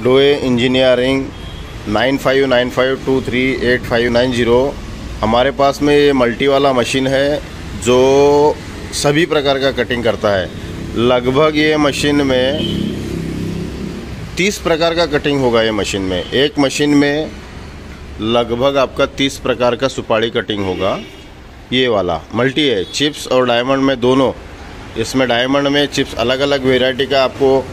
डोए engineering 9595238590। हमारे पास में ये मल्टी वाला मशीन है जो सभी प्रकार का कटिंग करता है। लगभग ये मशीन में 30 प्रकार का कटिंग होगा। ये मशीन में, एक मशीन में लगभग आपका 30 प्रकार का सुपारी कटिंग होगा। ये वाला मल्टी है, चिप्स और डायमंड में दोनों। इसमें डायमंड में चिप्स अलग अलग वेराइटी का आपको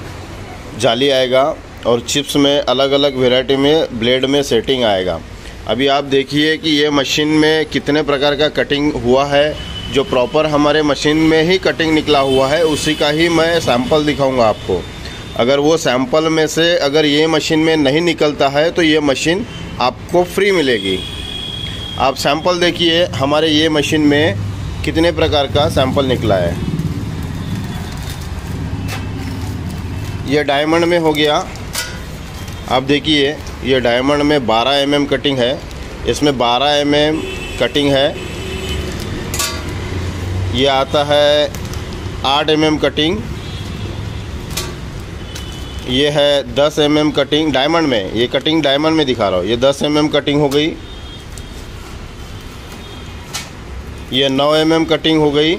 जाली आएगा और चिप्स में अलग अलग वेराइटी में ब्लेड में सेटिंग आएगा। अभी आप देखिए कि ये मशीन में कितने प्रकार का कटिंग हुआ है। जो प्रॉपर हमारे मशीन में ही कटिंग निकला हुआ है उसी का ही मैं सैंपल दिखाऊंगा आपको। अगर वो सैंपल में से अगर ये मशीन में नहीं निकलता है तो ये मशीन आपको फ्री मिलेगी। आप सैंपल देखिए हमारे ये मशीन में कितने प्रकार का सैंपल निकला है। ये डायमंड में हो गया। आप देखिए ये डायमंड में 12 mm कटिंग है। इसमें 12 mm कटिंग है। ये आता है 8 mm कटिंग। ये है 10 mm कटिंग डायमंड में। ये कटिंग डायमंड में दिखा रहा हूँ। ये 10 mm कटिंग हो गई। ये 9 mm कटिंग हो गई।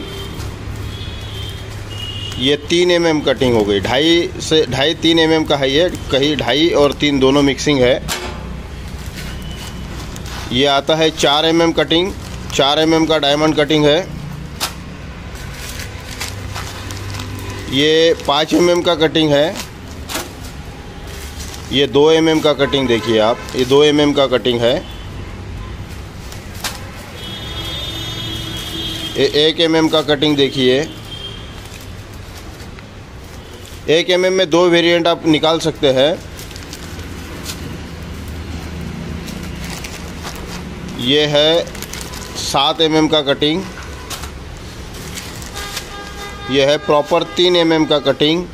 ये 3 mm कटिंग हो गई। 2.5-3 mm का है ये, कहीं 2.5 और 3 दोनों मिक्सिंग है। ये आता है 4 mm कटिंग। 4 mm का डायमंड कटिंग है। ये 5 mm का कटिंग है। ये 2 mm का कटिंग देखिए आप, ये 2 mm का कटिंग है। ये 1 mm का कटिंग देखिए। 1 mm में 2 वेरिएंट आप निकाल सकते हैं। ये है 7 mm का कटिंग। ये है प्रॉपर 3 mm का कटिंग।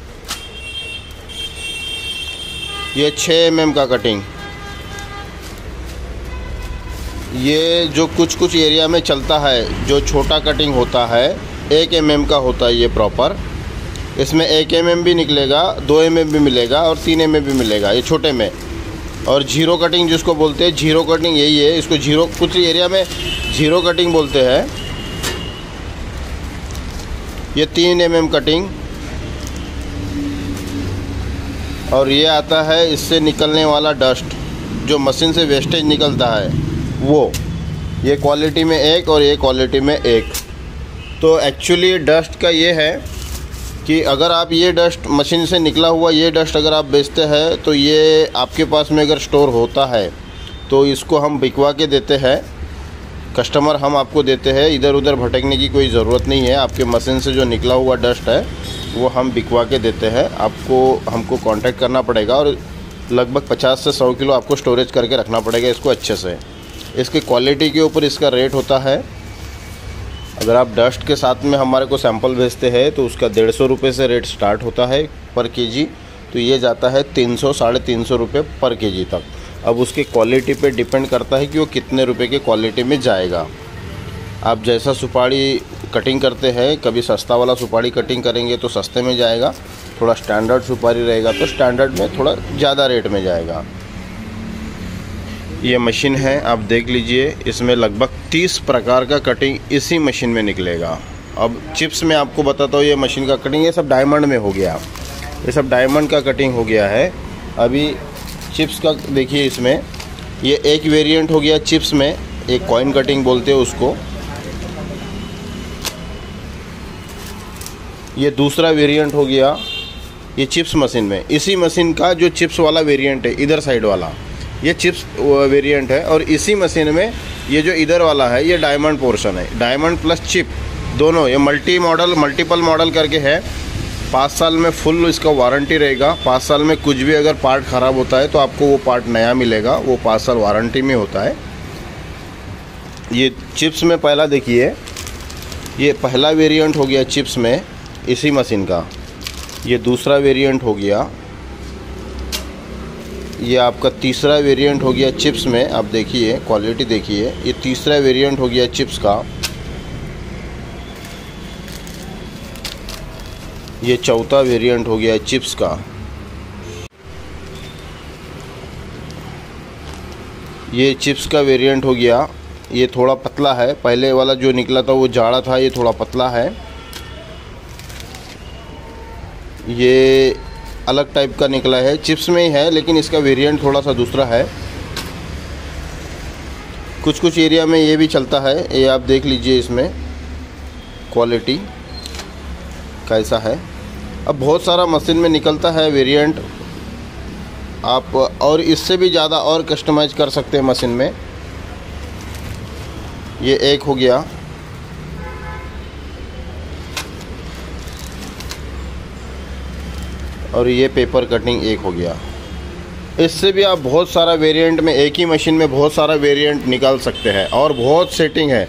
ये 6 mm का कटिंग। ये जो कुछ कुछ एरिया में चलता है, जो छोटा कटिंग होता है 1 mm का होता है ये प्रॉपर। इसमें 1 mm भी निकलेगा, 2 mm भी मिलेगा और 3 mm भी मिलेगा ये छोटे में। और जीरो कटिंग जिसको बोलते हैं, जीरो कटिंग यही है। इसको जीरो, कुछ एरिया में जीरो कटिंग बोलते हैं। ये 3 mm कटिंग। और ये आता है इससे निकलने वाला डस्ट, जो मशीन से वेस्टेज निकलता है वो। ये क्वालिटी में एक और ये क्वालिटी में एक। तो एक्चुअली डस्ट का ये है कि अगर आप ये डस्ट मशीन से निकला हुआ ये डस्ट अगर आप बेचते हैं तो ये आपके पास में अगर स्टोर होता है तो इसको हम बिकवा के देते हैं। कस्टमर हम आपको देते हैं। इधर उधर भटकने की कोई ज़रूरत नहीं है। आपके मशीन से जो निकला हुआ डस्ट है वो हम बिकवा के देते हैं। आपको हमको कांटेक्ट करना पड़ेगा और लगभग 50 से 100 किलो आपको स्टोरेज करके रखना पड़ेगा इसको अच्छे से। इसकी क्वालिटी के ऊपर इसका रेट होता है। अगर आप डस्ट के साथ में हमारे को सैंपल भेजते हैं तो उसका 150 रुपये से रेट स्टार्ट होता है पर केजी। तो ये जाता है 300-350 रुपये पर केजी तक। अब उसकी क्वालिटी पे डिपेंड करता है कि वो कितने रुपए की क्वालिटी में जाएगा। आप जैसा सुपारी कटिंग करते हैं, कभी सस्ता वाला सुपारी कटिंग करेंगे तो सस्ते में जाएगा। थोड़ा स्टैंडर्ड सुपारी रहेगा तो स्टैंडर्ड में थोड़ा ज़्यादा रेट में जाएगा। ये मशीन है, आप देख लीजिए। इसमें लगभग 30 प्रकार का कटिंग इसी मशीन में निकलेगा। अब चिप्स में आपको बताता हूँ ये मशीन का कटिंग। ये सब डायमंड में हो गया। ये सब डायमंड का कटिंग हो गया है। अभी चिप्स का देखिए, इसमें ये एक वेरिएंट हो गया चिप्स में, एक कॉइन कटिंग बोलते हैं उसको। ये दूसरा वेरिएंट हो गया ये चिप्स मशीन में। इसी मशीन का जो चिप्स वाला वेरिएंट है इधर साइड वाला, ये चिप्स वेरिएंट है। और इसी मशीन में ये जो इधर वाला है ये डायमंड पोर्शन है। डायमंड प्लस चिप दोनों, ये मल्टीपल मॉडल करके है। 5 साल में फुल इसका वारंटी रहेगा। 5 साल में कुछ भी अगर पार्ट ख़राब होता है तो आपको वो पार्ट नया मिलेगा। वो 5 साल वारंटी में होता है। ये चिप्स में पहला देखिए, ये पहला वेरिएंट हो गया चिप्स में इसी मशीन का। ये दूसरा वेरिएंट हो गया। ये आपका तीसरा वेरिएंट हो गया चिप्स में। आप देखिए क्वालिटी देखिए, ये तीसरा वेरिएंट हो गया चिप्स का। ये चौथा वेरिएंट हो गया चिप्स का। ये चिप्स का वेरिएंट हो गया, ये थोड़ा पतला है। पहले वाला जो निकला था वो जाड़ा था, ये थोड़ा पतला है। ये अलग टाइप का निकला है, चिप्स में ही है लेकिन इसका वेरिएंट थोड़ा सा दूसरा है। कुछ कुछ एरिया में ये भी चलता है, ये आप देख लीजिए इसमें क्वालिटी कैसा है। अब बहुत सारा मशीन में निकलता है वेरिएंट, आप और इससे भी ज़्यादा और कस्टमाइज कर सकते हैं मशीन में। ये एक हो गया, और ये पेपर कटिंग एक हो गया। इससे भी आप बहुत सारा वेरिएंट में, एक ही मशीन में बहुत सारा वेरिएंट निकाल सकते हैं। और बहुत सेटिंग है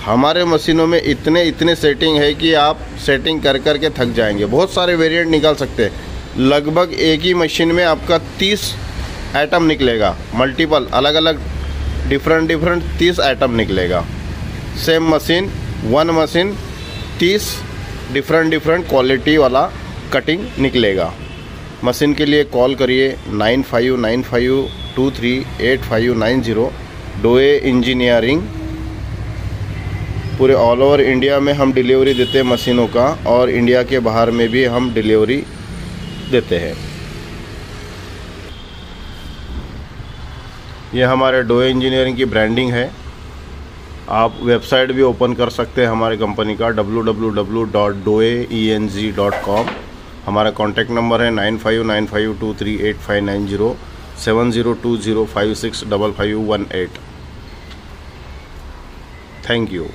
हमारे मशीनों में, इतने सेटिंग है कि आप सेटिंग कर कर के थक जाएंगे। बहुत सारे वेरिएंट निकाल सकते हैं। लगभग एक ही मशीन में आपका 30 आइटम निकलेगा, मल्टीपल अलग अलग डिफरेंट 30 आइटम निकलेगा। Same machine, one machine 30 different quality वाला कटिंग निकलेगा। मशीन के लिए कॉल करिए 9595238590। डोए इंजीनियरिंग। पूरे ऑल ओवर इंडिया में हम डिलीवरी देते हैं मशीनों का, और इंडिया के बाहर में भी हम डिलीवरी देते हैं। ये हमारे डोए इंजीनियरिंग की ब्रांडिंग है। आप वेबसाइट भी ओपन कर सकते हैं हमारे कंपनी का www.doeeng.com। हमारा कॉन्टैक्ट नंबर है 9595238590 7020565518। Thank you.